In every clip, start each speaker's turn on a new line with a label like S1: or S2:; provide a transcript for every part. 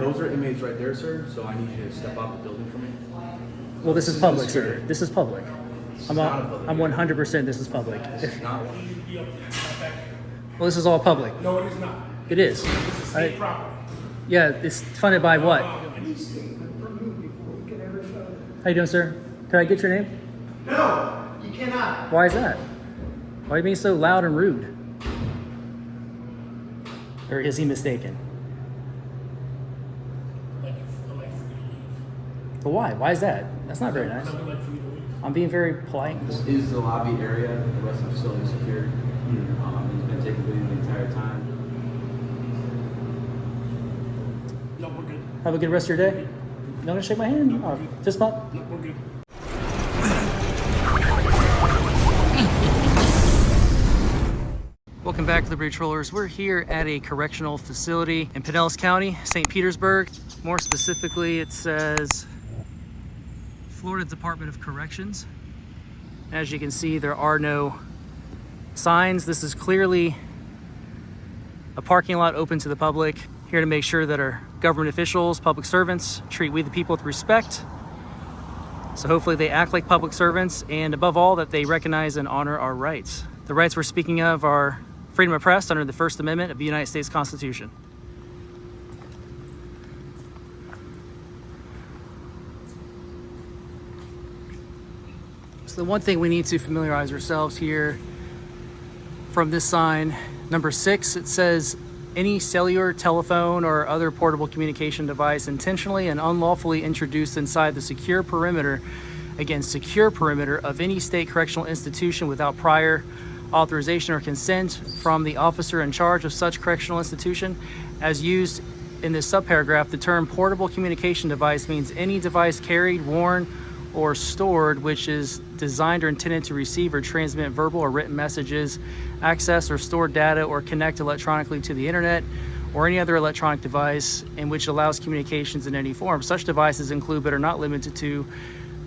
S1: Those are inmates right there, sir, so I need you to step out the building for me.
S2: Well, this is public, sir. This is public. I'm
S1: not a public
S2: 100% this is public.
S1: It's not one.
S2: Well, this is all public.
S3: No, it is not.
S2: It is.
S3: This is state property.
S2: Yeah, it's funded by what? How you doing, sir? Can I get your name?
S3: No, you cannot.
S2: Why is that? Why are you being so loud and rude? Or is he mistaken?
S3: I'd like for you to leave.
S2: But why? Why is that? That's not very nice.
S3: I would like for you to leave.
S2: I'm being very polite.
S1: This is the lobby area. The rest of the facility is secured. He's been taking video the entire time.
S3: No, we're good.
S2: Have a good rest of your day. You want to shake my hand? Oh, fist bump?
S3: No, we're good.
S2: Welcome back to the Bridge Rollers. We're here at a correctional facility in Pinellas County, St. Petersburg. More specifically, it says Florida Department of Corrections. As you can see, there are no signs. This is clearly a parking lot open to the public, here to make sure that our government officials, public servants, treat we the people with respect. So hopefully they act like public servants, and above all, that they recognize and honor our rights. The rights we're speaking of are freedom of press under the First Amendment of the United States Constitution. So the one thing we need to familiarize ourselves here from this sign, number 6, it says, any cellular, telephone, or other portable communication device intentionally and unlawfully introduced inside the secure perimeter, again, secure perimeter of any state correctional institution without prior authorization or consent from the officer in charge of such correctional institution. As used in this subparagraph, the term portable communication device means any device carried, worn, or stored which is designed or intended to receive or transmit verbal or written messages, access or store data, or connect electronically to the internet or any other electronic device in which allows communications in any form. Such devices include but are not limited to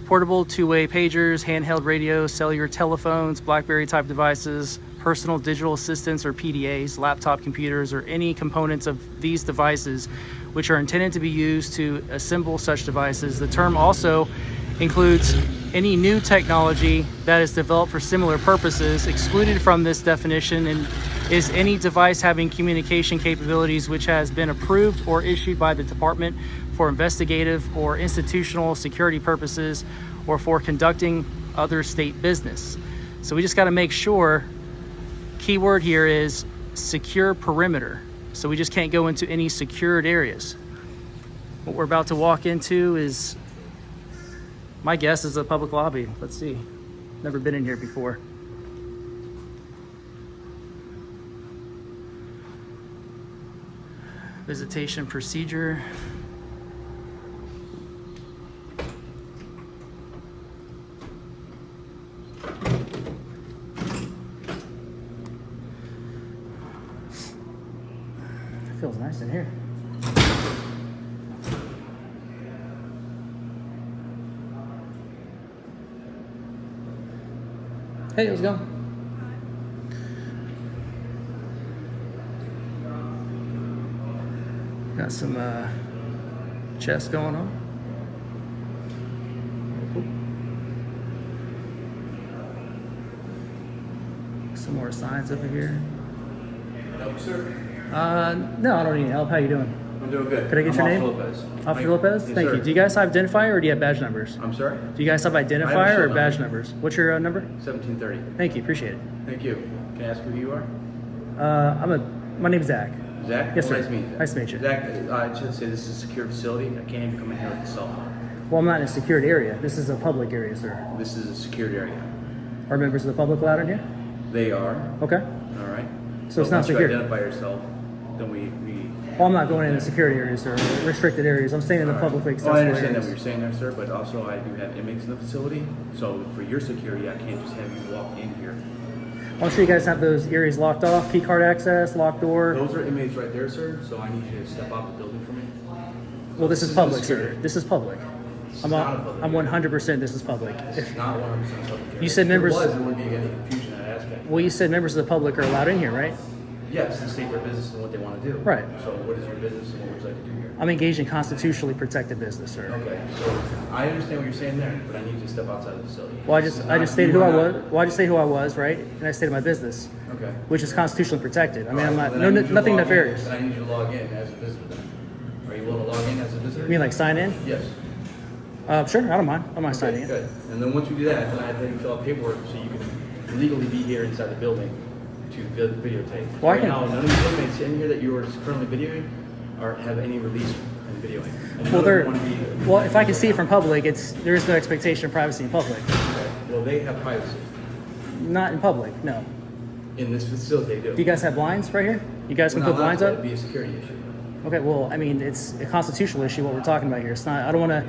S2: portable two-way pagers, handheld radios, cellular telephones, BlackBerry type devices, personal digital assistants or PDAs, laptop computers, or any components of these devices which are intended to be used to assemble such devices. The term also includes any new technology that is developed for similar purposes. Excluded from this definition and is any device having communication capabilities which has been approved or issued by the Department for investigative or institutional security purposes or for conducting other state business. So we just got to make sure, key word here is secure perimeter. So we just can't go into any secured areas. What we're about to walk into is, my guess is a public lobby. Let's see. Never been in here before. Visitation procedure. It feels nice in here. Hey, how's it going? Got some chess going on. Cool. Some more signs over here.
S1: Help, sir?
S2: No, I don't need any help. How you doing?
S1: I'm doing good.
S2: Could I get your name?
S1: Lopez.
S2: Officer Lopez?
S1: Yes,
S2: Thank
S1: sir.
S2: you. Do you guys have identifier or do you have badge numbers?
S1: I'm sorry?
S2: Do you guys have identifier or badge numbers? What's your number?
S1: 1730.
S2: Thank you. Appreciate it.
S1: Thank you. Can I ask who you are?
S2: My name's Zach.
S1: Zach?
S2: Yes, sir.
S1: Nice to meet you.
S2: Nice to meet you.
S1: Zach, I should say this is a secure facility. I can't even come in here with a cell phone.
S2: Well, I'm not in a secured area. This is a public area, sir.
S1: This is a secured area.
S2: Are members of the public allowed in here?
S1: They are.
S2: Okay.
S1: All right.
S2: So it's
S1: But
S2: not
S1: once you
S2: secure.
S1: identify yourself, then we
S2: Well, I'm not going in the security areas or restricted areas. I'm staying in the publicly accessible
S1: Well, I understand that
S2: areas.
S1: what you're saying there, sir, but also I do have inmates in the facility. So for your security, I can't just have you walk in here.
S2: I'm sure you guys have those areas locked off, key card access, locked door.
S1: Those are inmates right there, sir. So I need you to step out the building for me.
S2: Well, this is public, sir. This is public. I'm
S1: not a public.
S2: 100% this is public.
S1: It's not 100% public.
S2: You said
S1: If it
S2: members-
S1: was, there wouldn't be any confusion. I'd ask that.
S2: Well, you said members of the public are allowed in here, right?
S1: Yes, and state their business and what they want to do.
S2: Right.
S1: So what is your business and what would you like to do here?
S2: I'm engaged in constitutionally protected business, sir.
S1: Okay, so I understand what you're saying there, but I need you to step outside the facility.
S2: Well, I
S1: This
S2: just
S1: is
S2: I
S1: not-
S2: just stated
S1: you
S2: who I
S1: are
S2: was.
S1: not-
S2: Well, I just stated who I was, right? And I stated my business,
S1: Okay.
S2: which is constitutionally protected. I mean, I'm not
S1: Then I need you to
S2: nothing
S1: log in.
S2: nefarious.
S1: Then I need you to log in as a visitor then. Are you willing to log in as a visitor?
S2: You mean like sign in?
S1: Yes.
S2: Sure, I don't mind. I don't mind signing in.
S1: Good. And then once you do that, then I have you fill out paperwork so you can legally be here inside the building to videotape.
S2: Well, I
S1: Right
S2: can-
S1: now, none of these inmates in here that you are currently videoing or have any release in videoing. And none
S2: Well,
S1: of
S2: they're
S1: them want to be.
S2: well. If I can see it from public, there is no expectation of privacy in public.
S1: Well, they have privacy.
S2: Not in public. No.
S1: In this facility, they do.
S2: Do you guys have blinds right here? You guys can
S1: We're
S2: put
S1: not allowed
S2: blinds
S1: to.
S2: up.
S1: It'd be a security issue.
S2: Okay. Well, I mean, it's a constitutional issue. What we're talking about here. It's not. I don't want to.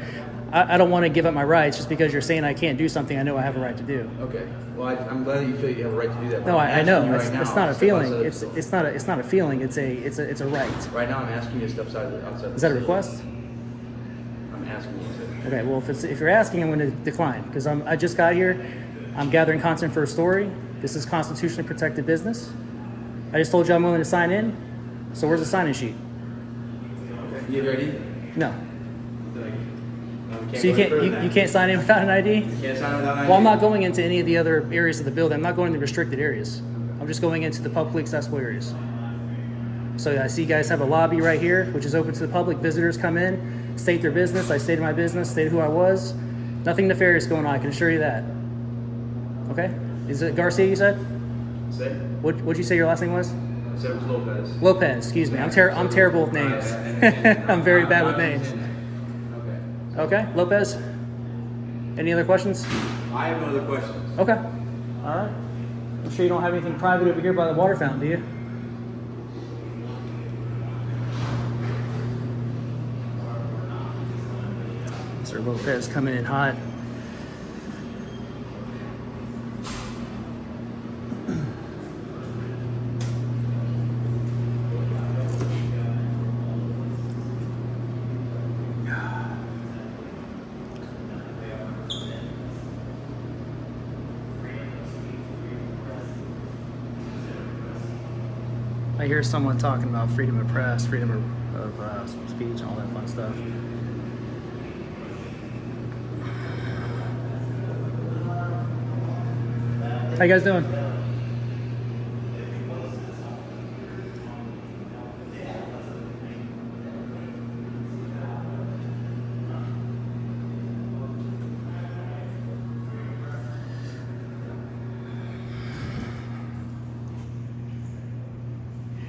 S2: I don't want to give up my rights just because you're saying I can't do something I know I have a right to do.
S1: Okay. Well, I'm glad that you feel you have a right to do that. but
S2: No,
S1: I'm
S2: I
S1: asking
S2: know.
S1: you
S2: It's,
S1: right now
S2: it's not a
S1: to step
S2: feeling.
S1: outside the
S2: It's
S1: facility.
S2: it's not a feeling. It's a right.
S1: Right now, I'm asking you to step outside the
S2: Is that a
S1: facility.
S2: request?
S1: I'm asking you to.
S2: Okay. Well, if you're asking, I'm going to decline because I just got here. I'm gathering content for a story. This is constitutionally protected business. I just told you I'm willing to sign in. So where's the sign-in sheet?
S1: Okay. You have your ID?
S2: No.
S1: We
S2: So you
S1: go
S2: can't
S1: further
S2: you,
S1: than
S2: you
S1: that.
S2: can't sign in without an ID?
S1: You can't sign without an ID?
S2: Well, I'm not going into any of the other areas of the building. I'm not going to the restricted areas. I'm just going into the publicly accessible areas. So I see you guys have a lobby right here, which is open to the public. Visitors come in, state their business. I stated my business, stated who I was. Nothing nefarious going on, I can assure you that. Okay? Is it Garcia you said?
S1: Say?
S2: What'd you say your last name was?
S1: I said it was Lopez.
S2: Lopez, excuse me. I'm terrible with names. I'm very bad with names.
S1: Okay.
S2: Okay, Lopez? Any other questions?
S1: I have no other questions.
S2: Okay. All right. I'm sure you don't have anything private over here by the water fountain, do you? Mr. Lopez coming in hot. I hear someone talking about freedom of press, freedom of speech, and all that fun stuff. How you guys doing?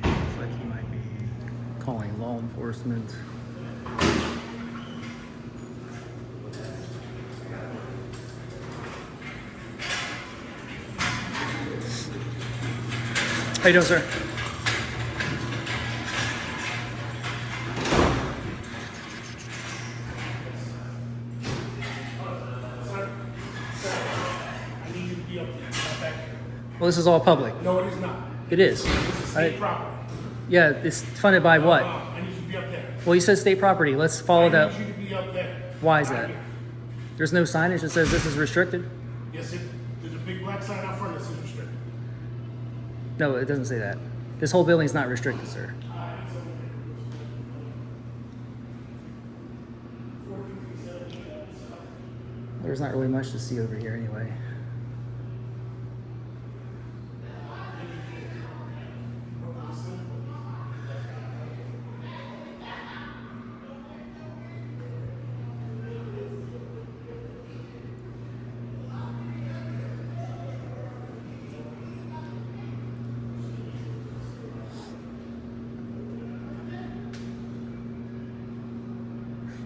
S2: Looks like he might be calling law enforcement. How you doing, sir?
S3: I need you to be up there, not back here.
S2: Well, this is all public.
S3: No, it is not.
S2: It is.
S3: This is state property.
S2: Yeah, it's funded by what?
S3: I need you to be up there.
S2: Well, you said state property. Let's follow
S3: I
S2: that.
S3: need you to be up there.
S2: Why is
S3: Right
S2: that?
S3: here.
S2: There's no signage that says this is restricted?
S3: Yes, there's a big black sign out front that says restricted.
S2: No, it doesn't say that. This whole building's not restricted, sir. There's not really much to see over here anyway.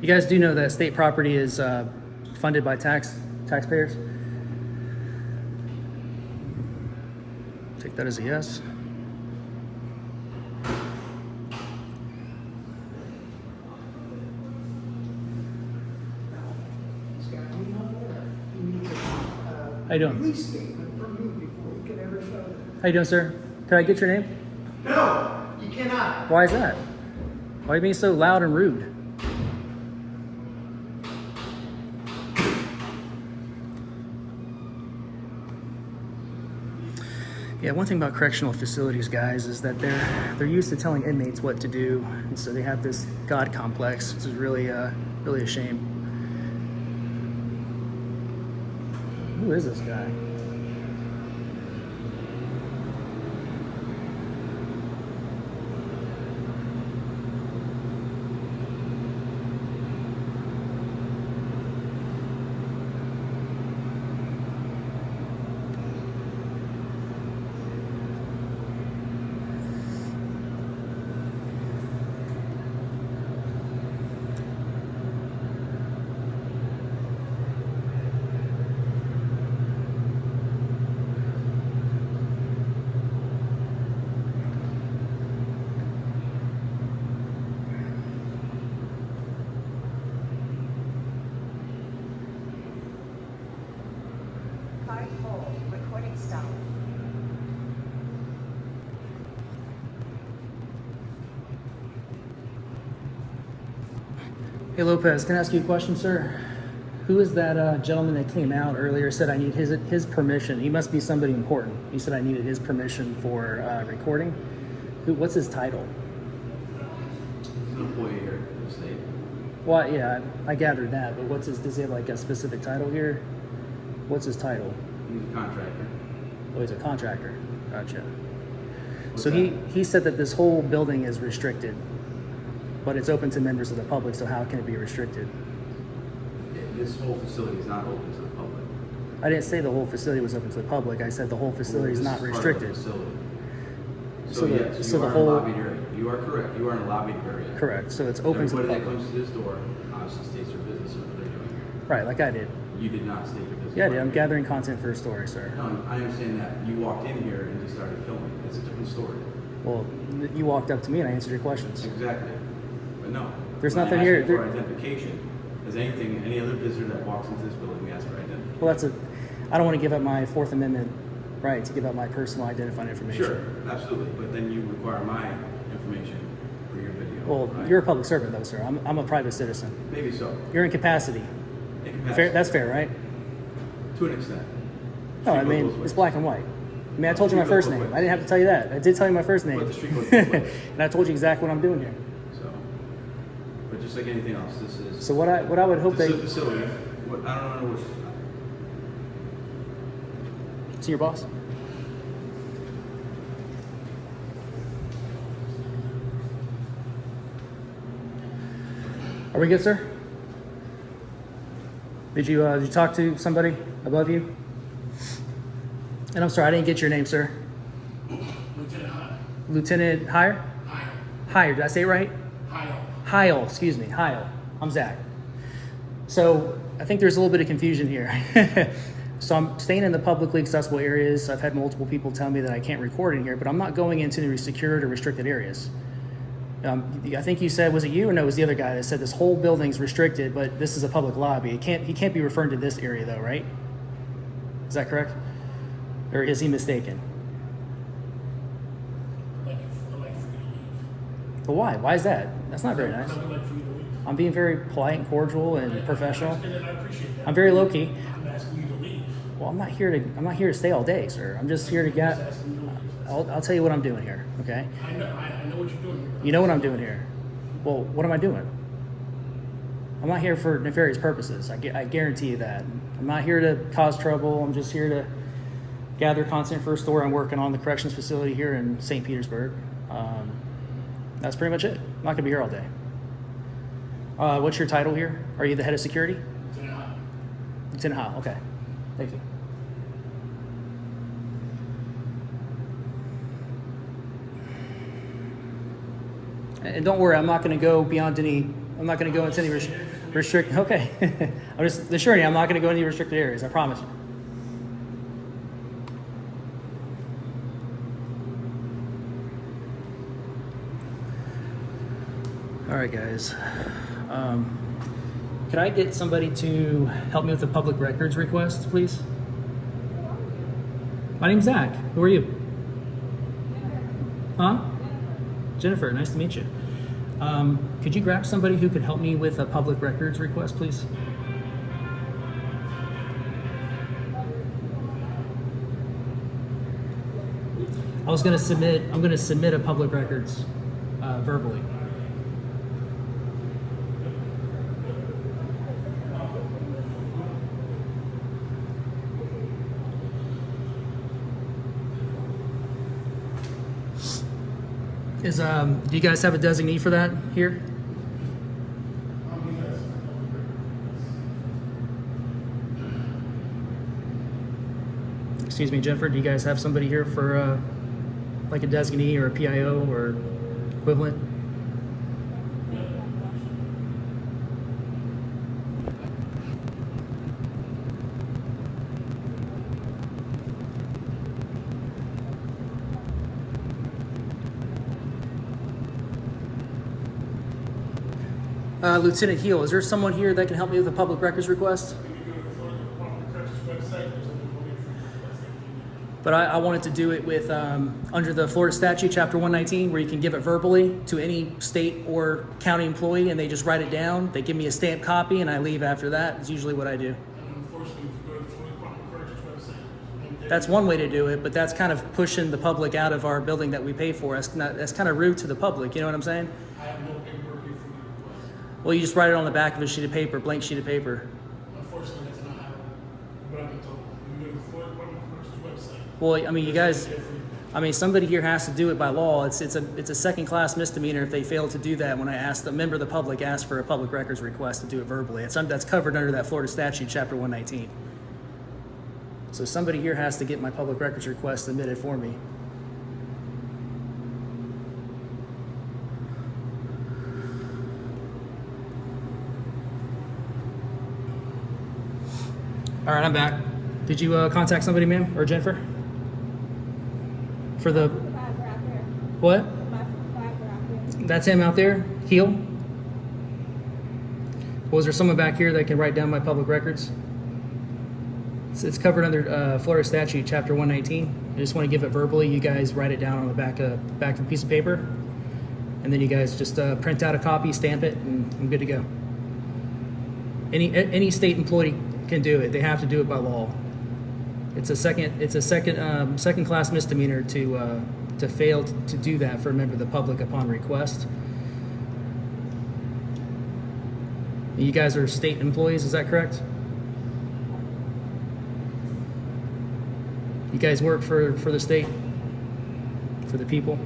S2: You guys do know that state property is funded by taxpayers? Take that as a yes. How you doing?
S4: Release statement from you before you can ever show that.
S2: How you doing, sir? Can I get your name?
S3: No, you cannot.
S2: Why is that? Why are you being so loud and rude? Yeah, one thing about correctional facilities, guys, is that they're used to telling inmates what to do, and so they have this God complex, which is really really a shame. Who is this guy?
S5: Card hold. Recording stop.
S2: Hey Lopez, can I ask you a question, sir? Who is that gentleman that came out earlier, said I need his permission? He must be somebody important. He said I needed his permission for recording. What's his title?
S1: He's an employee here in the state.
S2: Well, yeah, I gathered that, but does he have like a specific title here? What's his title?
S1: He's a contractor.
S2: Oh, he's a contractor. Gotcha.
S1: What's
S2: So
S1: that?
S2: he said that this whole building is restricted, but it's open to members of the public, so how can it be restricted?
S1: This whole facility is not open to the public.
S2: I didn't say the whole facility was open to the public. I said the whole facility is
S1: This
S2: not
S1: part of the
S2: restricted.
S1: facility.
S2: So
S1: So,
S2: the-
S1: yes,
S2: so
S1: you
S2: the
S1: are
S2: whole-
S1: in a lobbied area. You are correct. You are in a lobbied area.
S2: Correct. So it's open to the
S1: Everybody that
S2: public.
S1: comes to this door obviously states their business and what they're doing here.
S2: Right, like I did.
S1: You did not state your business.
S2: Yeah, I did. I'm
S1: Right.
S2: gathering content for a story, sir.
S1: No, I understand that. You walked in here and just started filming. It's a different story.
S2: Well, you walked up to me and I answered your questions.
S1: Exactly. But no.
S2: There's
S1: When I
S2: nothing
S1: ask
S2: here-
S1: you for
S2: there-
S1: identification. As anything, any other visitor that walks into this building, we ask for identification.
S2: Well, I don't want to give up my Fourth Amendment right to give up my personal identifying information.
S1: Sure, absolutely. But then you require my information for your video.
S2: Well,
S1: right?
S2: you're a public servant, though, sir. I'm a private citizen.
S1: Maybe so.
S2: You're in capacity. Fair, that's fair, right?
S1: To an extent.
S2: No, I
S1: Street
S2: mean,
S1: goes both
S2: it's
S1: ways.
S2: black and white. I mean, I
S1: No,
S2: told you my
S1: street goes
S2: first
S1: both
S2: name.
S1: ways.
S2: I didn't have to tell you that. I did tell you my first name.
S1: But the street goes both ways.
S2: And I told you exactly what I'm doing here.
S1: So, but just like anything else, this is.
S2: So what I would hope
S1: This
S2: they...
S1: is a facility. What, I don't know what.
S2: See your boss? Are we good, sir? Did you talk to somebody above you? And I'm sorry, I didn't get your name, sir.
S3: Lieutenant High.
S2: Lieutenant Hire?
S3: High.
S2: Hire, did I say it right?
S3: High.
S2: Heil, excuse me, Heil. I'm Zach. So I think there's a little bit of confusion here. So I'm staying in the publicly accessible areas. I've had multiple people tell me that I can't record in here, but I'm not going into the secured or restricted areas. I think you said, was it you or no, it was the other guy that said this whole building's restricted, but this is a public lobby. He can't be referring to this area though, right? Is that correct? Or is he mistaken?
S3: I'd like for you to leave.
S2: But why? Why is that? That's not very nice.
S3: I'd like for you to leave.
S2: I'm being very polite and cordial and professional.
S3: I understand and I appreciate that.
S2: I'm very low key.
S3: I'm asking you to leave.
S2: Well, I'm not here to stay all day, sir. I'm just here to
S3: I'm
S2: get.
S3: just asking you to leave.
S2: I'll tell you what I'm doing here, okay?
S3: I know what you're doing here.
S2: You know what I'm doing here. Well, what am I doing? I'm not here for nefarious purposes. I guarantee you that. I'm not here to cause trouble. I'm just here to gather content for a story I'm working on the corrections facility here in St. Petersburg. That's pretty much it. I'm not gonna be here all day. What's your title here? Are you the head of security?
S3: Lieutenant High.
S2: Lieutenant Hall. Okay. Thank you. And don't worry, I'm not going to go beyond any. I'm not going to go into any restrict. Okay, I'm just assuring you, I'm not going to go into any restricted areas. I promise you. All right, guys. Could I get somebody to help me with the public records request, please? My name's Zach. Who are you? Huh? Jennifer, nice to meet you. Could you grab somebody who could help me with a public records request, please? I'm gonna submit a public records verbally. Do you guys have a designee for that here? Excuse me, Jennifer, do you guys have somebody here for like a designee or a PIO or equivalent? Lieutenant Heel, is there someone here that can help me with a public records request? But I wanted to do it with under the Florida statute, chapter 119, where you can give it verbally to any state or county employee, and they just write it down. They give me a stamped copy, and I leave after that. It's usually what I do. That's one way to do it, but that's kind of pushing the public out of our building that we pay for. That's kind of rude to the public. You know what I'm saying?
S3: I have no paperwork here for the request.
S2: Well, you just write it on the back of a sheet of paper, blank sheet of paper.
S3: Unfortunately, that's not how what I've been told. You go to the Florida Department of Corrections website.
S2: Well, I mean, you guys, I mean, somebody here has to do it by law. It's a second class misdemeanor if they fail to do that. When I ask the member of the public asks for a public records request to do it verbally, that's covered under that Florida statute, chapter 119. So somebody here has to get my public records request submitted for me. All right, I'm back. Did you contact somebody, ma'am, or Jennifer? For the what? That's him out there, Heel. Was there someone back here that can write down my public records? It's covered under Florida statute, chapter 119. I just want to give it verbally. You guys write it down on the back of a piece of paper, and then you guys just print out a copy, stamp it, and I'm good to go. Any state employee can do it. They have to do it by law. It's a second class misdemeanor to fail to do that for a member of the public upon request. You guys are state employees, is that correct? You guys work for the state, for the people?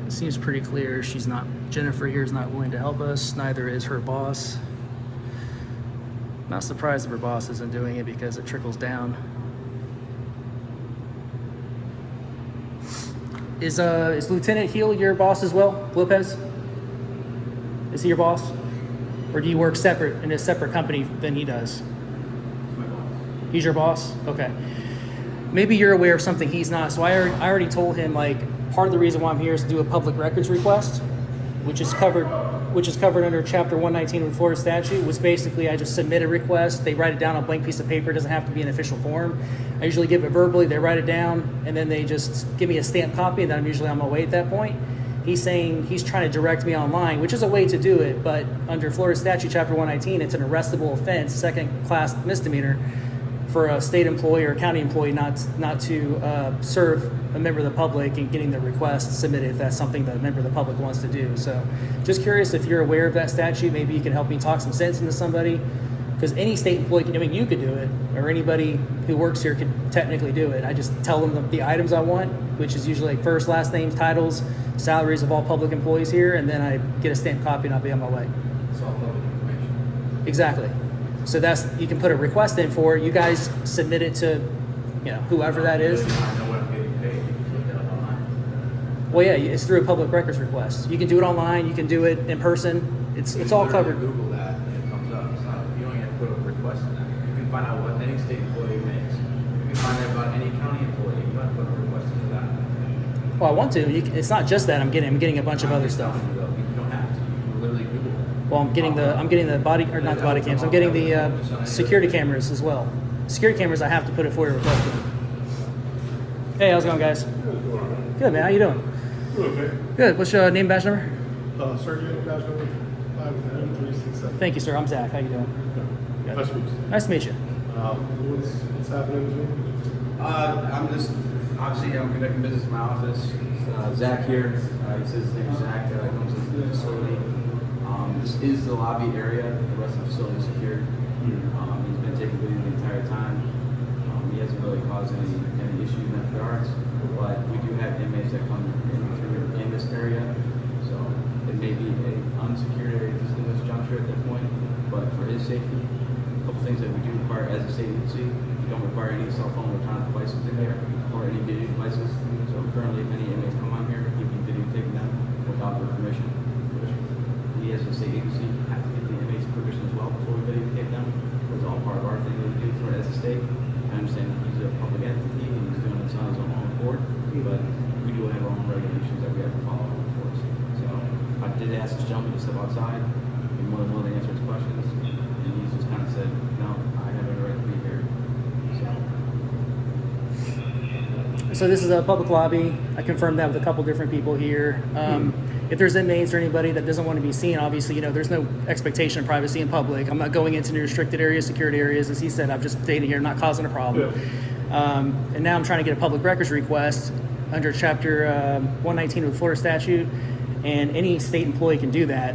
S2: It seems pretty clear Jennifer here is not willing to help us, neither is her boss. Not surprised if her boss isn't doing it because it trickles down. Is Lieutenant Heel your boss as well, Lopez? Is he your boss? Or do you work separate in a separate company than he does? He's your boss? Okay. Maybe you're aware of something he's not. So I already told him, like, part of the reason why I'm here is to do a public records request, which is covered under chapter 119 of the Florida statute, was basically I just submit a request, they write it down on a blank piece of paper, it doesn't have to be an official form. I usually give it verbally, they write it down, and then they just give me a stamped copy, and then I'm usually on my way at that point. He's saying he's trying to direct me online, which is a way to do it, but under Florida statute chapter 119, it's an arrestable offense, second class misdemeanor, for a state employee or a county employee not to serve a member of the public and getting the request submitted if that's something that a member of the public wants to do. So just curious if you're aware of that statute, maybe you can help me talk some sense into somebody, because any state employee can, I mean, you could do it, or anybody who works here could technically do it. I just tell them the items I want, which is usually like first, last names, titles, salaries of all public employees here, and then I get a stamped copy and I'll be on my way.
S1: It's all public information.
S2: Exactly. So you can put a request in for it. You guys submit it to, whoever that is.
S1: I know what I'm getting paid. You can look that up online.
S2: Well, yeah, it's through a public records request. You can do it online. You can do it in person. It's all covered.
S1: Google that and it comes up. It's not, you don't even have to put a request in that. You can find out what any state employee makes. You can find out about any county employee. You don't have to put a request in for that.
S2: Well, I want to. It's not just that. I'm getting a bunch of other stuff.
S1: You don't have to. You can literally Google it.
S2: Well, I'm getting the body, or not the body cams. I'm getting the security cameras as well. Security cameras, I have to put it for a request in. Hey, how's it going, guys? Good, man. How you doing? Good. What's your name, badge number?
S6: Sergeant, badge number 51367.
S2: Thank you, sir. I'm Zach. How you doing?
S6: Nice to meet you.
S2: Nice to meet you.
S6: What's happening to you?
S1: I'm just, obviously, I'm conducting business in my office. Zach here, he says his name is Zach, comes into the facility. This is the lobby area, the rest of the facility is secured. He's been taking video the entire time. He hasn't really caused any issues in that regards, but we do have inmates that come in this area, so it may be an unsecured area just in this juncture at that point, but for his safety, a couple things that we do require as a state agency, we don't require any cell phone or electronic devices in here, or any video devices, so currently if any inmates come on here, he can videotape them without their permission. We as a state agency have to get the inmates' permission as well before we videotape them. It's all part of our thing that we do for as a state. I understand that he's a public entity and he's doing it on his own accord, but we do have our own regulations that we have to follow for us. So I did ask this gentleman to step outside and more than willing to answer his questions, and he just kind of said, no, I have every right to be here.
S2: So this is a public lobby. I confirmed that with a couple different people here. If there's inmates or anybody that doesn't want to be seen, obviously, there's no expectation of privacy in public. I'm not going into any restricted areas, security areas. As he said, I'm just staying here, not causing a problem. Yeah. And now I'm trying to get a public records request under Chapter 119 of the Florida statute, and any state employee can do that.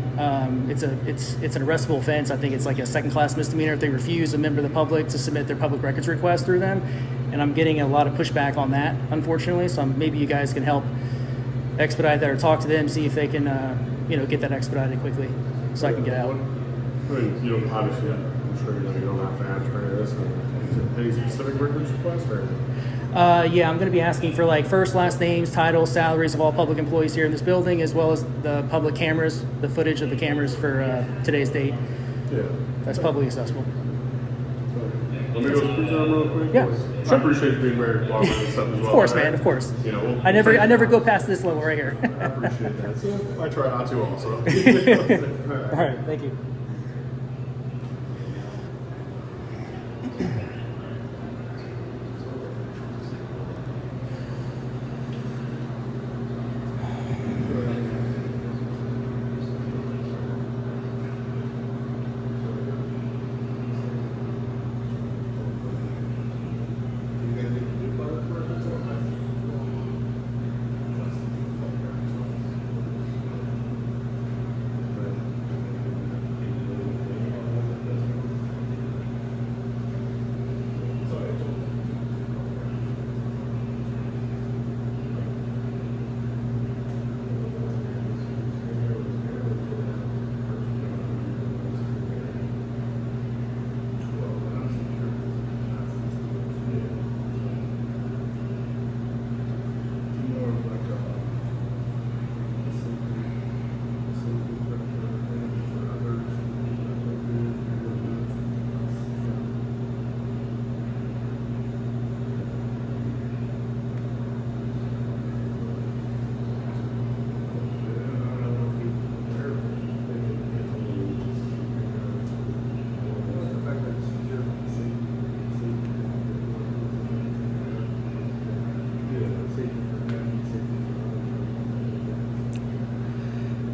S2: It's an arrestable offense. I think it's like a second-class misdemeanor if they refuse a member of the public to submit their public records request through them. And I'm getting a lot of pushback on that, unfortunately. So maybe you guys can help expedite that or talk to them, see if they can, get that expedited quickly so I can get out.
S6: I mean, obviously, I'm sure you don't have to answer any of this. Is it any specific records request or?
S2: Yeah, I'm going to be asking for first, last names, titles, salaries of all public employees here in this building, as well as the public cameras, the footage of the cameras for today's date.
S6: Yeah.
S2: That's publicly accessible.
S6: Let me go speak to them real quick.
S2: Yeah,
S6: I appreciate you being very cooperative and stuff as well.
S2: Of course, man. Of course. I never go past this level right here.
S6: I appreciate that. So I try not to also.
S2: All right. Thank you.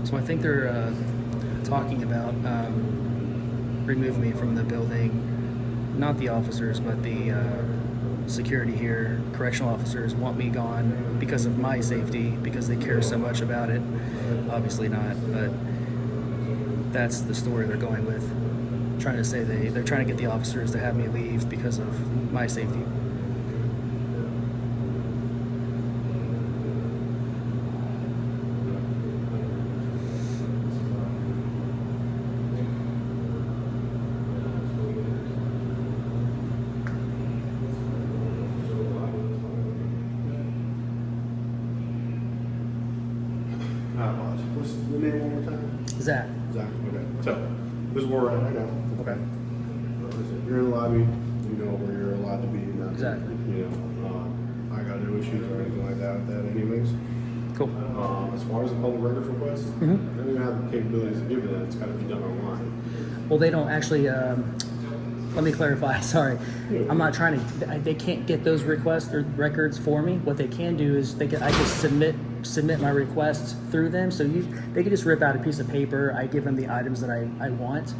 S2: So I think they're talking about removing me from the building. Not the officers, but the security here. Correctional officers want me gone because of my safety, because they care so much about it. Obviously not, but that's the story they're going with. Trying to say they're trying to get the officers to have me leave because of my safety.
S6: What's the name one more time?
S2: Zach.
S6: Zach. Okay. So this is where we're at right now. Okay. You're in the lobby. You know where you're allowed to be. Not,
S2: Exactly.
S6: I got no issues or anything like that with that, anyways.
S2: Cool.
S6: As far as the public records request, I don't even have the capabilities to give you that. It's got to be done online.
S2: Well, they don't actually. Let me clarify. Sorry, I'm not trying to. They can't get those requests or records for me. What they can do is I just submit my request through them. So they can just rip out a piece of paper. I give them the items that I want.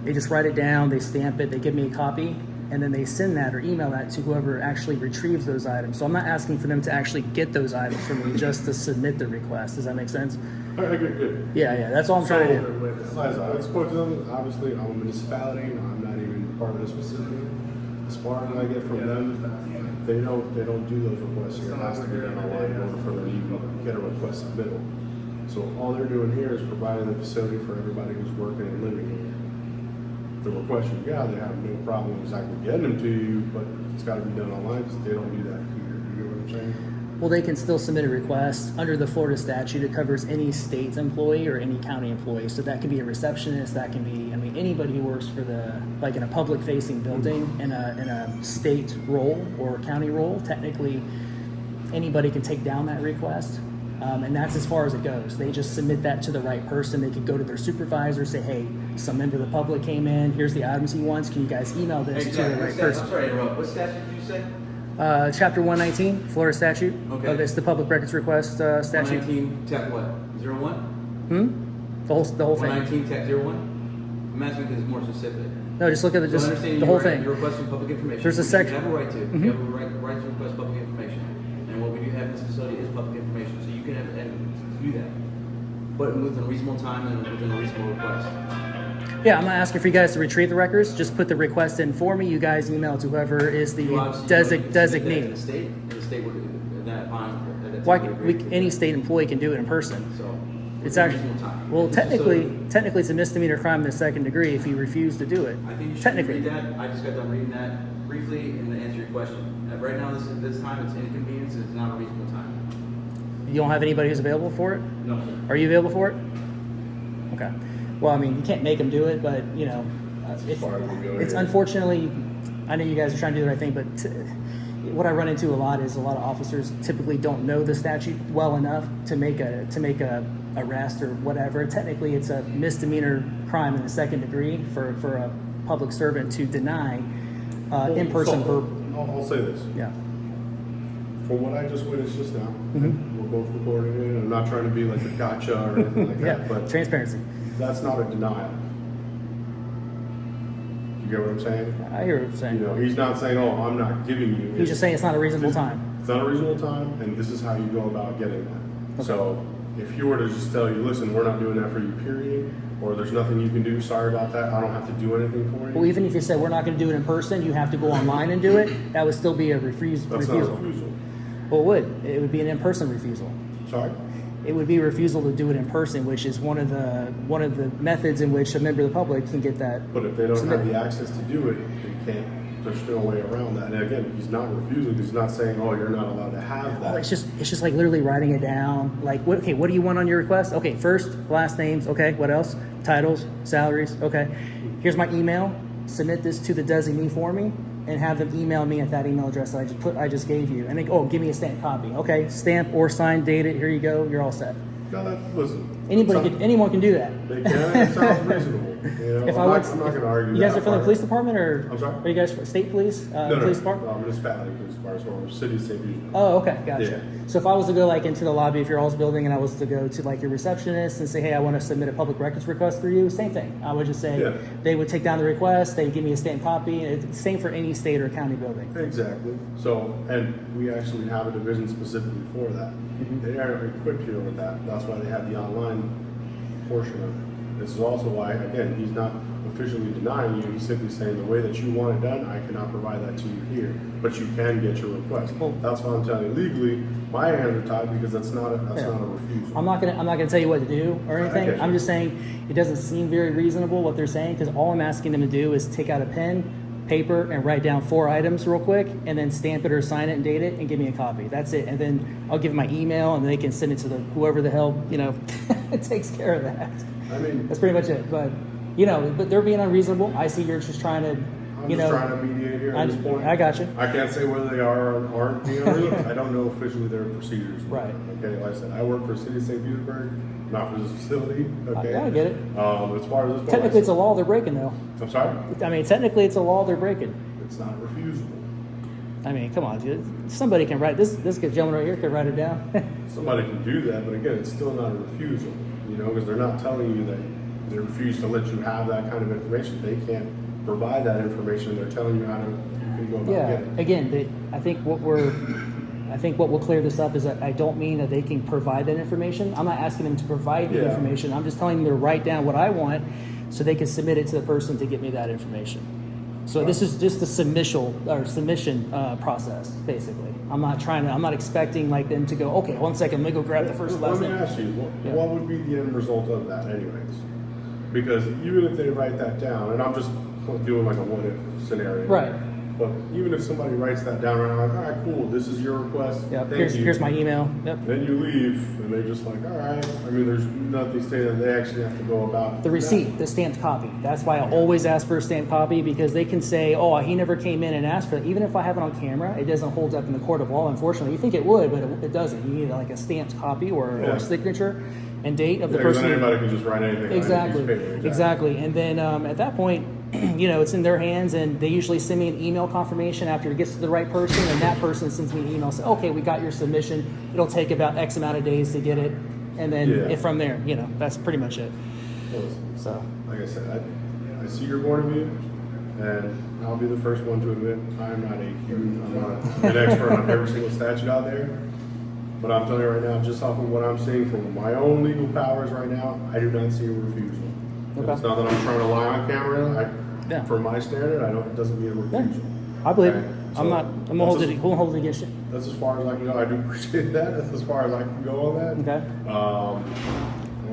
S2: They just write it down, they stamp it, they give me a copy, and then they send that or email that to whoever actually retrieves those items. So I'm not asking for them to actually get those items from me, just to submit the request. Does that make sense?
S6: All right, good.
S2: Yeah, that's all I'm trying to do.
S6: As I spoke to them, obviously I'm a municipality, I'm not even part of this facility. As far as I get from them, they don't do those requests here. It has to be done online in order for them to even get a request submitted. So all they're doing here is providing the facility for everybody who's working and living here. The request you got, they have no problem exactly getting them to you, but it's got to be done online because they don't do that here. You get what I'm saying?
S2: Well, they can still submit a request under the Florida statute. It covers any state employee or any county employee. So that can be a receptionist. That can be, I mean, anybody who works for like in a public-facing building in a state role or county role. Technically, anybody can take down that request, and that's as far as it goes. They just submit that to the right person. They could go to their supervisor, say, "Hey, some member of the public came in. Here's the items he wants. Can you guys email this to the right person?"
S1: I'm sorry to interrupt. What statute did you say?
S2: Chapter 119, Florida statute.
S1: Okay.
S2: It's the public records request statute.
S1: 119 tech what? 01?
S2: The whole thing.
S1: 119 tech 01? I'm asking because it's more specific.
S2: No, just look at
S1: So
S2: just
S1: understand
S2: the whole thing.
S1: You're requesting public information.
S2: There's a
S1: which
S2: section.
S1: You have a right to. You have a right to request public information. And what we do have in this facility is public information. So you can have and do that. But within a reasonable time and within a reasonable request.
S2: Yeah, I'm not asking for you guys to retrieve the records. Just put the request in for me. You guys email to whoever is the
S1: You obviously don't
S2: designee.
S1: in the state, and the state would at that time.
S2: Why, any state employee can do it in person.
S1: So
S2: It's
S1: within a
S2: actually,
S1: reasonable time.
S2: well,
S1: This
S2: technically
S1: facility-
S2: it's a misdemeanor crime in the second degree if you refuse to do it.
S1: I think you should
S2: Technically.
S1: read that. I just got done reading that briefly and to answer your question. Right now, this time, it's inconvenience. It's not a reasonable time.
S2: You don't have anybody who's available for it?
S1: No.
S2: Are you available for it? Okay. Well, I mean, you can't make them do it, but, you know,
S6: as far as we go
S2: it's
S6: here.
S2: unfortunately, I know you guys are trying to do the right thing, but what I run into a lot is a lot of officers typically don't know the statute well enough to make a arrest or whatever. Technically, it's a misdemeanor crime in the second degree for a public servant to deny in-person verbal.
S6: I'll say this.
S2: Yeah.
S6: From what I just witnessed just now, we're both recording it. I'm not trying to be like a gotcha or anything like
S2: Yeah.
S6: that, but
S2: Transparency.
S6: that's not a denial. You get what I'm saying?
S2: I hear what you're saying.
S6: You know, he's not saying, "Oh, I'm not giving you."
S2: He's just saying it's not a reasonable time.
S6: It's not a reasonable time, and this is how you go about getting that.
S2: Okay.
S6: So, if you were to just tell you, "Listen, we're not doing that for you," period, or "There's nothing you can do. Sorry about that. I don't have to do anything for you."
S2: Well, even if you said we're not going to do it in person, you have to go online and do it. That would still be a refusal.
S6: That's not a refusal.
S2: Well, it would. It would be an in-person refusal.
S6: Sorry.
S2: It would be a refusal to do it in person, which is one of the methods in which a member of the public can get that.
S6: But if they don't have
S2: submitted.
S6: the access to do it, they can't. There's no way around that. And again, he's not refusing. He's not saying, "Oh, you're not allowed to have that."
S2: Oh, it's just like literally writing it down. Like, what do you want on your request? Okay, first, last names. Okay, what else? Titles, salaries. Okay, here's my email. Submit this to the designee for me, and have them email me at that email address that I just gave you. And they give me a stamped copy. Okay, stamp or sign, date it. Here you go. You're all set.
S6: No, listen.
S2: Anyone can do that.
S6: They can. It sounds reasonable. You know,
S2: If
S6: I'm
S2: I
S6: not going to argue.
S2: You guys
S6: that
S2: are from the
S6: part.
S2: police department, or
S6: I'm sorry?
S2: Are you guys from state police? Police department?
S6: No, municipality police department. So we're city of St. Petersburg.
S2: Oh, okay, gotcha.
S6: Yeah.
S2: So if I was to go like into the lobby of your all's building, and I was to go to like your receptionist and say, "Hey, I want to submit a public records request through you," same thing. I would just say
S6: Yeah.
S2: they would take down the request, they would give me a stamped copy. It's the same for any state or county building.
S6: Exactly. So, and we actually have a division specifically for that.
S2: Mm-hmm.
S6: They are equipped here with that. That's why they have the online portion of it. This is also why, again, he's not officially denying you. He's simply saying the way that you want it done, I cannot provide that to you here, but you can get your request.
S2: Well-
S6: That's why I'm telling you legally, my hands are tied because that's not a refusal.
S2: I'm not gonna tell you what to do or anything.
S6: get you.
S2: I'm just saying it doesn't seem very reasonable what they're saying, because all I'm asking them to do is take out a pen, paper, and write down 4 items real quick, and then stamp it or sign it and date it and give me a copy. That's it. And then I'll give them my email, and they can send it to whoever the hell takes care of that.
S6: I mean,
S2: That's pretty much it. But but they're being unreasonable. I see you're just trying to,
S6: I'm just trying to mediate here at this point.
S2: I got you.
S6: I can't say whether they are or aren't being unreasonable. I don't know officially their procedures.
S2: Right.
S6: Okay, like I said, I work for the city of St. Petersburg, not for this facility. Okay.
S2: I get it.
S6: As far as this
S2: Technically, it's a law they're breaking, though.
S6: I'm sorry?
S2: I mean, technically, it's a law they're breaking.
S6: It's not refusable.
S2: I mean, come on, dude. Somebody can write this. This gentleman right here could write it down.
S6: Somebody can do that, but again, it's still not a refusal, because they're not telling you that they refuse to let you have that kind of information. They can't provide that information. They're telling you how to, you can go about
S2: Yeah.
S6: getting it.
S2: Again, I think what will clear this up is that I don't mean that they can provide that information. I'm not asking them to provide the
S6: Yeah.
S2: information. I'm just telling them to write down what I want so they can submit it to the person to get me that information. So this is just the submission process, basically. I'm not expecting like them to go, okay, 1 second, let me go grab the first
S6: Let
S2: last
S6: me
S2: name.
S6: ask you, what would be the end result of that anyways? Because even if they write that down, and I'm just doing like a what if scenario.
S2: Right.
S6: But even if somebody writes that down, and I'm like, all right, cool, this is your request.
S2: Yep.
S6: Thank you.
S2: Here's my email. Yep.
S6: Then you leave, and they're just like, all right. I mean, there's nothing saying that they actually have to go about
S2: The receipt, the stamped copy. That's why I always ask for a stamped copy, because they can say, oh, he never came in and asked for it. Even if I have it on camera, it doesn't hold up in the court of law, unfortunately. You think it would, but it doesn't. You need like a stamped copy or a signature and date of the
S6: because
S2: person.
S6: anybody can just write anything.
S2: Exactly.
S6: On a piece of paper.
S2: Exactly. And then at that point, it's in their hands, and they usually send me an email confirmation after it gets to the right person, and that person sends me an email saying, okay, we got your submission. It'll take about X amount of days to get it. And then from there, that's pretty much it.
S6: Well,
S2: So,
S6: like I said, I see your point of view, and I'll be the first one to admit I'm not an expert on every single statute out there. But I'm telling you right now, just off of what I'm seeing from my own legal powers right now, I do not see a refusal.
S2: Okay.
S6: It's not that I'm trying to lie on camera.
S2: Yeah.
S6: For my standard, it doesn't mean a refusal.
S2: I believe
S6: Okay?
S2: it.
S6: So
S2: I'm
S6: that's
S2: going to hold it against you.
S6: That's as far as I can go. I do appreciate that. That's as far as I can go on that.
S2: Okay.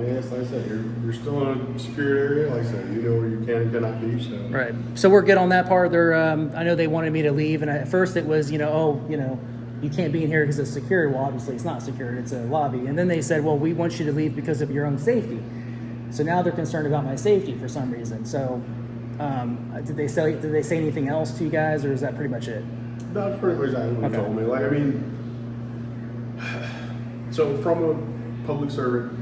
S6: Yes, like I said, you're still in a secure area. Like I said, you know where you can and cannot be. So.
S2: Right. So we're good on that part. I know they wanted me to leave, and at first it was, you can't be in here because it's secure. Well, obviously it's not secure. It's a lobby. And then they said, well, we want you to leave because of your own safety. So now they're concerned about my safety for some reason. So did they say anything else to you guys, or is that pretty much it?
S6: That's pretty much exactly what he told me. Like, I mean, so from a public servant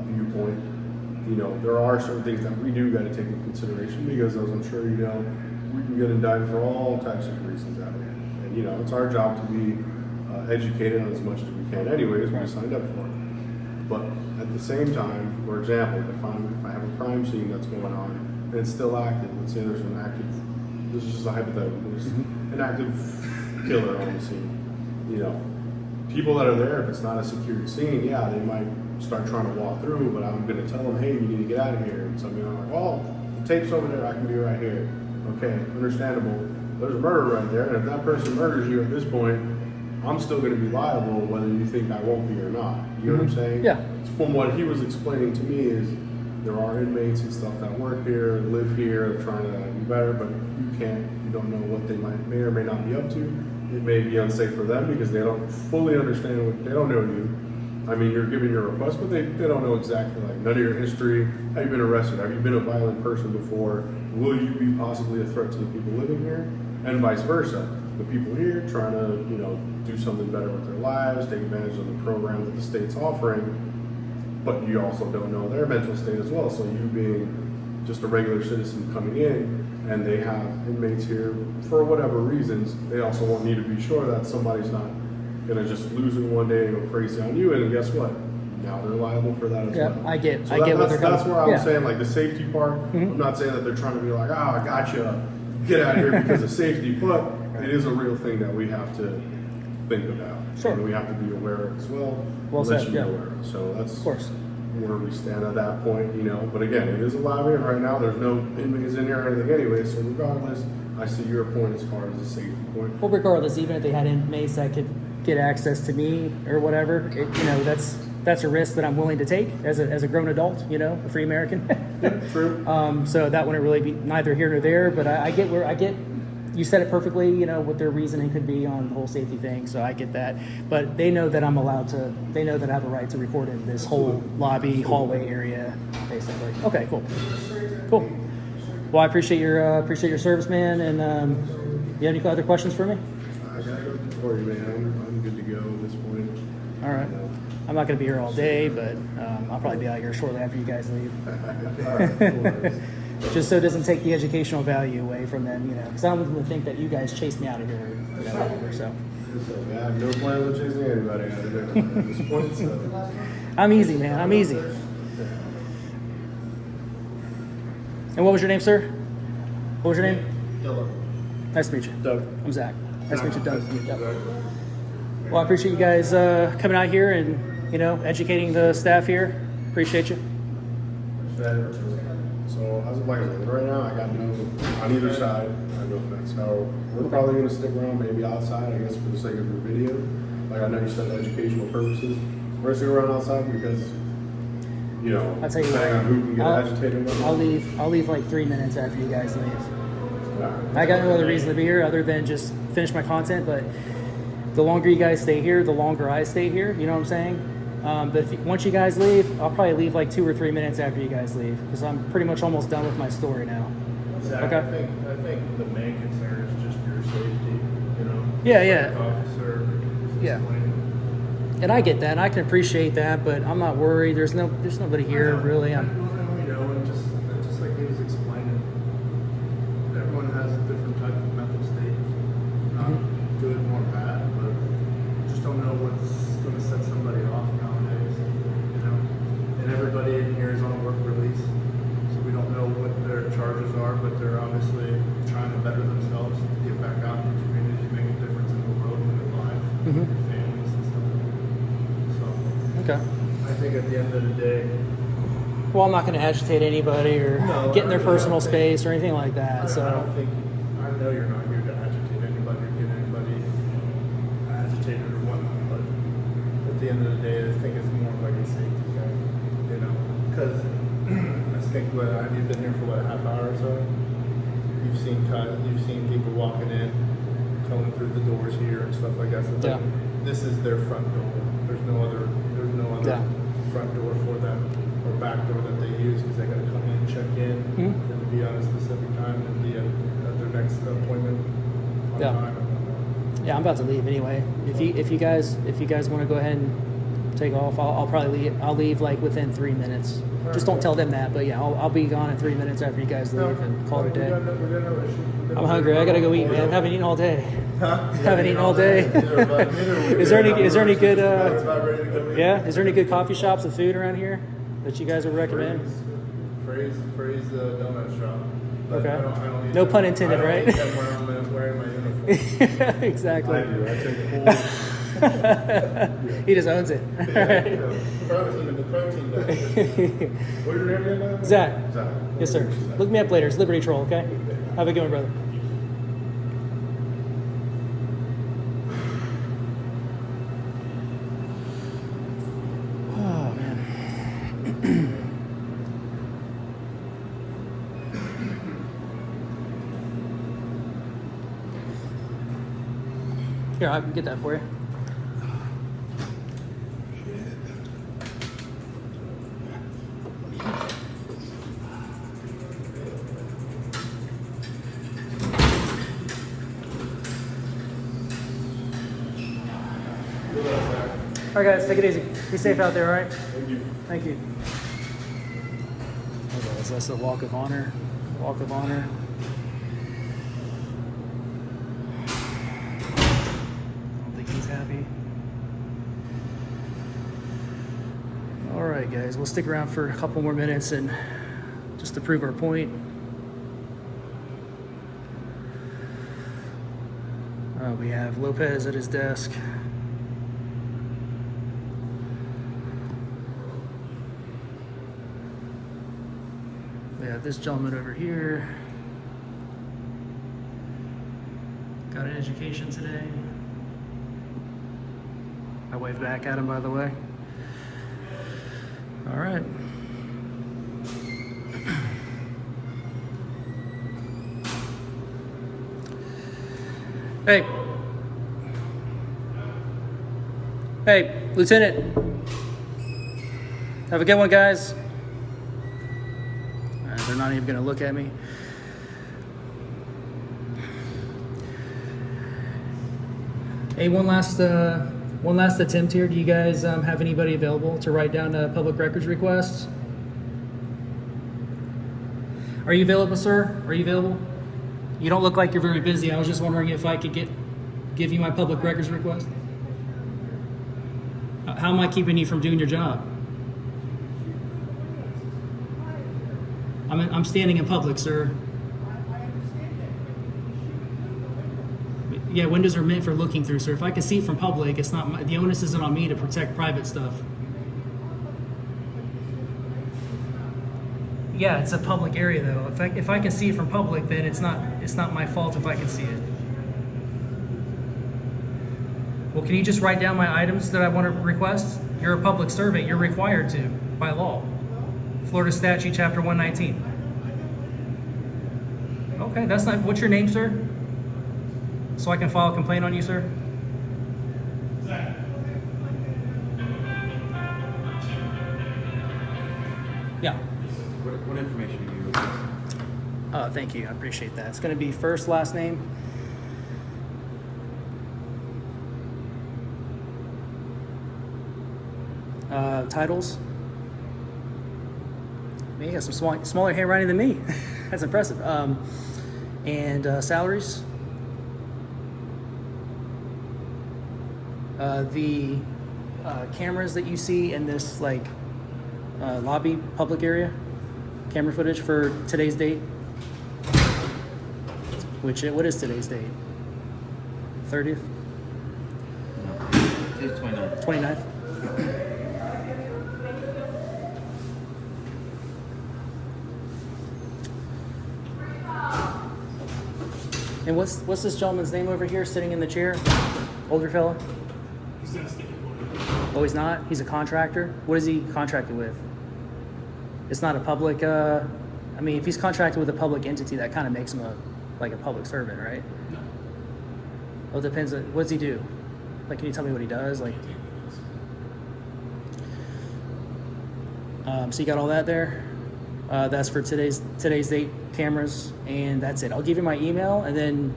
S6: viewpoint, there are certain things that we do got to take into consideration because, as I'm sure you know, we can get indicted for all types of reasons out here. And, it's our job to be educated on as much as we can anyways, we signed up for it. But at the same time, for example, if I have a crime scene that's going on and it's still active, let's say there's an active, this is just a hypothetical, there's an active killer on the scene, people that are there, if it's not a secured scene, they might start trying to walk through, but I'm going to tell them, hey, you need to get out of here. And some I'm like, well, the tape's over there, I can be right here. Okay, understandable. There's a murder right there, and if that person murders you at this point, I'm still going to be liable whether you think I won't be or not. You know what I'm saying?
S2: Yeah.
S6: From what he was explaining to me is there are inmates and stuff that work here, live here, they're trying to do better, but you don't know what they may or may not be up to. It may be unsafe for them because they don't fully understand they don't know you. I mean, you're giving your request, but they don't know exactly, like, none of your history. Have you been arrested? Have you been a violent person before? Will you be possibly a threat to the people living here? And vice versa. The people here trying to, do something better with their lives, take advantage of the program that the state's offering, but you also don't know their mental state as well. So you being just a regular citizen coming in, and they have inmates here for whatever reasons, they also want me to be sure that somebody's not gonna just lose it one day and go crazy on you, and guess what? Now they're liable for that as well.
S2: I get
S6: So
S2: what they're coming.
S6: that's where I'm
S2: Yeah.
S6: saying, like, the safety part. I'm not saying that they're trying to be like, I gotcha, get out of here because of safety, but it is a real thing that we have to think about.
S2: Sure.
S6: And we have to be aware of as well.
S2: Well
S6: let
S2: said,
S6: you be
S2: yeah.
S6: aware of. So that's
S2: Of course.
S6: where we stand at that point, But again, it is a lobby, and right now there's no inmates in here or anything anyway. So regardless, I see your point as far as the safety point.
S2: Well, regardless, even if they had inmates that could get access to me or whatever, that's a risk that I'm willing to take as a grown adult, a free American.
S6: Yeah, true.
S2: So that wouldn't really be neither here nor there. But I get. You said it perfectly, what their reasoning could be on the whole safety thing, so I get that. But they know that I'm allowed to, they know that I have a right to record in this whole lobby, hallway area, basically. Okay, cool. Cool. Well, I appreciate your service, man, and you have any other questions for me?
S6: I gotta go for you, man. I'm good to go at this point.
S2: All right. I'm not going to be here all day, but I'll probably be out here shortly after you guys leave.
S6: All right, cool.
S2: Just so it doesn't take the educational value away from them, because I don't want them to think that you guys chased me out of here, whatever, so.
S6: I have no plans of chasing anybody out of here at this point, so.
S2: I'm easy, man. I'm easy. And what was your name, sir? What was your name?
S6: Hello.
S2: Nice to meet you.
S6: Doug.
S2: I'm Zach. Nice to meet you, Doug.
S6: Nice to meet you,
S2: Yep.
S6: Doug.
S2: Well, I appreciate you guys coming out here and, you know, educating the staff here. Appreciate you.
S6: So as of like right now, I got no on either side. I have no offense. So we're probably going to stick around, maybe outside, I guess, for the sake of the video. Like I know you said, educational purposes. We're going to stick around outside because, you know,
S2: I'll tell you
S6: depending on who can get
S2: I'll-
S6: agitated.
S2: I'll leave like 3 minutes after you guys leave.
S6: Alright.
S2: I got no other reason to be here other than just finish my content, but the longer you guys stay here, the longer I stay here, you know what I'm saying? But once you guys leave, I'll probably leave like 2 or 3 minutes after you guys leave because I'm pretty much almost done with my story now.
S7: Zach,
S2: Okay.
S7: I think the main concern is just your safety, you know?
S2: Yeah, yeah.
S7: Like officer is
S2: Yeah.
S7: explaining.
S2: And I get that, and I can appreciate that, but I'm not worried. There's nobody here really.
S7: You know, and just like he was explaining, everyone has a different type of mental state. Not good nor bad, but just don't know what's going to set somebody off nowadays. You know, and everybody in here is on a work release, so we don't know what their charges are, but they're obviously trying to better themselves, get back out in the community, make a difference in the world and their lives, their families and stuff. So
S2: Okay.
S7: I think at the end of the day,
S2: Well, I'm not going to agitate anybody or
S7: No,
S2: get in their
S7: I
S2: personal
S7: don't think-
S2: space or anything like that.
S7: I
S2: So
S7: don't think, I know you're not here to agitate anybody or get anybody agitated or whatnot, but at the end of the day, I think it's more like a safety thing, you know? Because I think, have you been here for a half hour or so? You've seen people walking in, coming through the doors here and stuff like that. So
S2: Yeah.
S7: this is their front door. There's no other
S2: Yeah.
S7: front door for them or back door that they use because they got to come in, check in, and be on a specific time and be at their next appointment on
S2: Yeah.
S7: time and whatnot.
S2: yeah, I'm about to leave anyway. If you guys want to go ahead and take off, I'll probably leave like within 3 minutes. Just don't tell them that, but yeah, I'll be gone in 3 minutes after you guys leave and call it a day.
S7: We got no issue.
S2: I'm hungry. I gotta go eat, man. Haven't eaten all day.
S7: Huh?
S2: Haven't eaten all day. Is there any good? Yeah, is there any good coffee shops with food around here that you guys would recommend?
S7: Phrase donut shop. But
S2: Okay.
S7: I don't eat
S2: No
S7: them.
S2: pun intended,
S7: I don't
S2: right?
S7: eat them when I'm wearing my uniform.
S2: Exactly.
S6: I do. I take full.
S2: He just owns it.
S7: The protein diet. What's your name again now?
S2: Zach.
S6: Zach.
S2: Yes, sir. Look me up later. It's Liberty Troll, okay? Have a good one, brother. Oh, man. Here, I can get that for you. All right, guys, take it easy. Be safe out there, all right?
S6: Thank you.
S2: Thank you. Okay, is this a walk of honor? Walk of honor. I don't think he's happy. All right, guys, we'll stick around for a couple more minutes and just to prove our point. We have Lopez at his desk. We have this gentleman over here. Got an education today. I waved back at him, by the way. All right. Hey. Hey, Lieutenant. Have a good one, guys. They're not even going to look at me. Hey, one last attempt here. Do you guys have anybody available to write down public records requests? Are you available, sir? Are you available? You don't look like you're very busy. I was just wondering if I could give you my public records request. How am I keeping you from doing your job? I'm standing in public, sir. Yeah, windows are meant for looking through, sir. If I can see from public, it's not the onus isn't on me to protect private stuff. Yeah, it's a public area though. If I can see it from public, then it's not my fault if I can see it. Well, can you just write down my items that I want to request? You're a public servant. You're required to by law. Florida Statute, Chapter 119. Okay, that's not. What's your name, sir? So I can file a complaint on you, sir. Yeah.
S1: What information do you?
S2: Thank you. I appreciate that. It's going to be first, last name. Titles. Man, you got some smaller handwriting than me. That's impressive. And salaries. The cameras that you see in this lobby public area, camera footage for today's date. What is today's date? 30th?
S1: No, it's 29th.
S2: 29th? And what's this gentleman's name over here sitting in the chair? Older fella?
S3: He's not sticking with it.
S2: Oh, he's not? He's a contractor? What is he contracted with? It's not a public, I mean, if he's contracted with a public entity, that kind of makes him a public servant, right?
S3: No.
S2: Well, it depends. What does he do? Can you tell me what he does? So you got all that there? That's for today's date cameras, and that's it. I'll give you my email, and then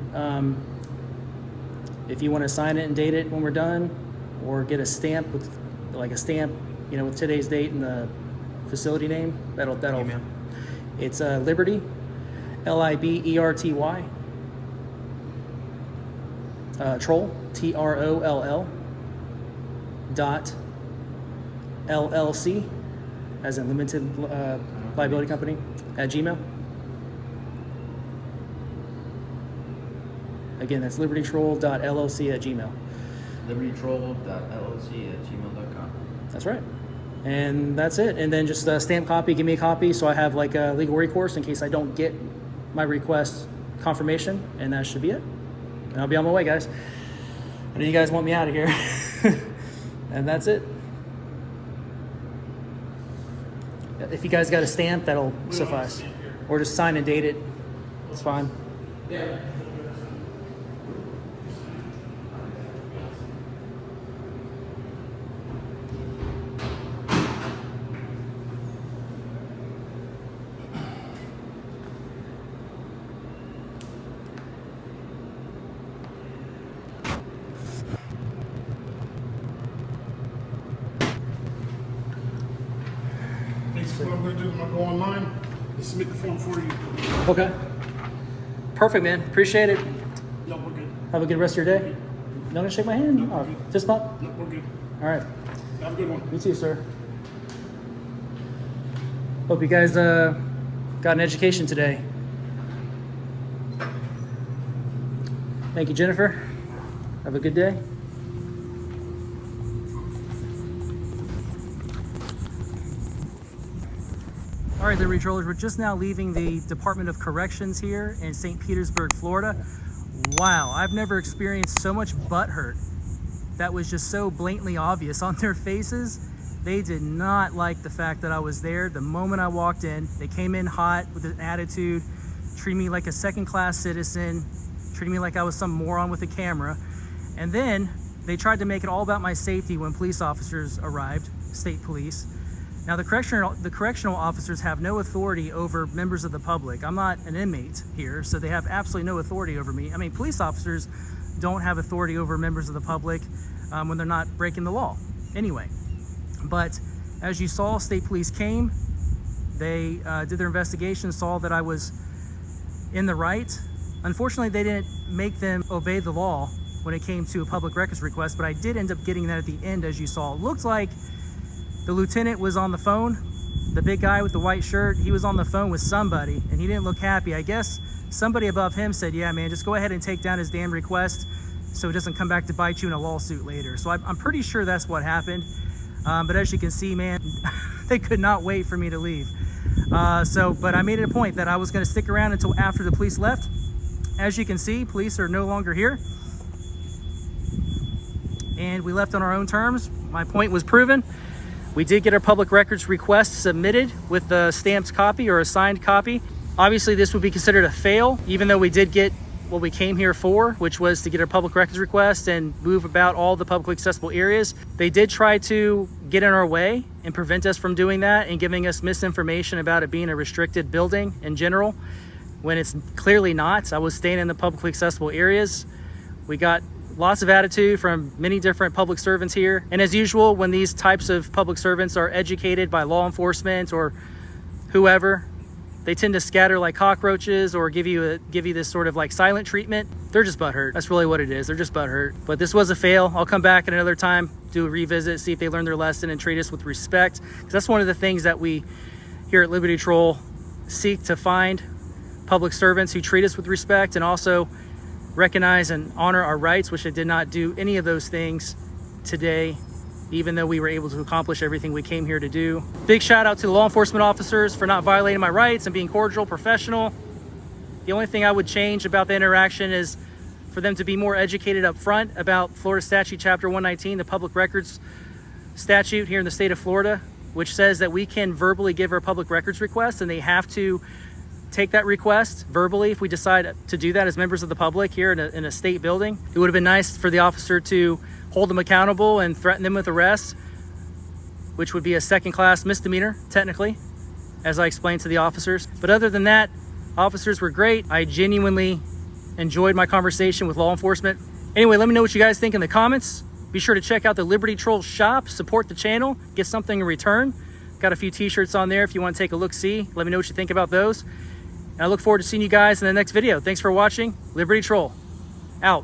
S2: if you want to sign it and date it when we're done, or get a stamp with with today's date and the facility name, that'll
S1: Email.
S2: It's Liberty, Liberty, Troll, TROLL .LLC, as in limited liability company, at Gmail. Again, that's libertytroll.llc at Gmail.
S1: libertytroll.llc@gmail.com.
S2: That's right. And that's it. And then just a stamp copy, give me a copy so I have a legal recourse in case I don't get my request confirmation, and that should be it. And I'll be on my way, guys. I know you guys want me out of here. And that's it. If you guys got a stamp, that'll suffice. Or just sign and date it. It's fine.
S1: Yeah.
S3: Basically, what I'm going to do is I'm going to go online and submit the form for you.
S2: Okay. Perfect, man. Appreciate it.
S3: No, we're good.
S2: Have a good rest of your day. Not gonna shake my hand? Oh, fist bump?
S3: No, we're good.
S2: All right.
S3: Have a good one.
S2: You too, sir. Hope you guys got an education today. Thank you, Jennifer. Have a good day. All right, the Retrollers, we're just now leaving the Department of Corrections here in St. Petersburg, Florida. Wow, I've never experienced so much butthurt. That was just so blatantly obvious on their faces. They did not like the fact that I was there. The moment I walked in, they came in hot with an attitude, treated me like a second-class citizen, treated me like I was some moron with a camera. And then they tried to make it all about my safety when police officers arrived, state police. Now, the correctional officers have no authority over members of the public. I'm not an inmate here, so they have absolutely no authority over me. I mean, police officers don't have authority over members of the public when they're not breaking the law. Anyway, but as you saw, state police came. They did their investigation, saw that I was in the right. Unfortunately, they didn't make them obey the law when it came to a public records request, but I did end up getting that at the end, as you saw. It looked like the lieutenant was on the phone the big guy with the white shirt, he was on the phone with somebody and he didn't look happy. I guess somebody above him said, yeah, man, just go ahead and take down his damn request so it doesn't come back to bite you in a lawsuit later. So I'm pretty sure that's what happened. But as you can see, man, they could not wait for me to leave. But I made it a point that I was going to stick around until after the police left. As you can see, police are no longer here. And we left on our own terms. My point was proven. We did get our public records request submitted with the stamped copy or a signed copy. Obviously, this would be considered a fail, even though we did get what we came here for, which was to get our public records request and move about all the publicly accessible areas. They did try to get in our way and prevent us from doing that and giving us misinformation about it being a restricted building in general, when it's clearly not. I was staying in the publicly accessible areas. We got lots of attitude from many different public servants here. And as usual, when these types of public servants are educated by law enforcement or whoever, they tend to scatter like cockroaches or give you this sort of like silent treatment. They're just butthurt. That's really what it is. They're just butthurt. But this was a fail. I'll come back at another time, do a revisit, see if they learned their lesson and treat us with respect. Because that's one of the things that we here at Liberty Troll seek to find: public servants who treat us with respect and also recognize and honor our rights, which I did not do any of those things today, even though we were able to accomplish everything we came here to do. Big shout out to the law enforcement officers for not violating my rights and being cordial, professional. The only thing I would change about the interaction is for them to be more educated up front about Florida Statute Chapter 119, the public records statute here in the state of Florida, which says that we can verbally give our public records request, and they have to take that request verbally if we decide to do that as members of the public here in a state building. It would have been nice for the officer to hold them accountable and threaten them with arrest, which would be a second-class misdemeanor, technically, as I explained to the officers. But other than that, officers were great. I genuinely enjoyed my conversation with law enforcement. Anyway, let me know what you guys think in the comments. Be sure to check out the Liberty Troll shop, support the channel, get something in return. Got a few t-shirts on there if you want to take a look-see. Let me know what you think about those. And I look forward to seeing you guys in the next video. Thanks for watching. Liberty Troll, out.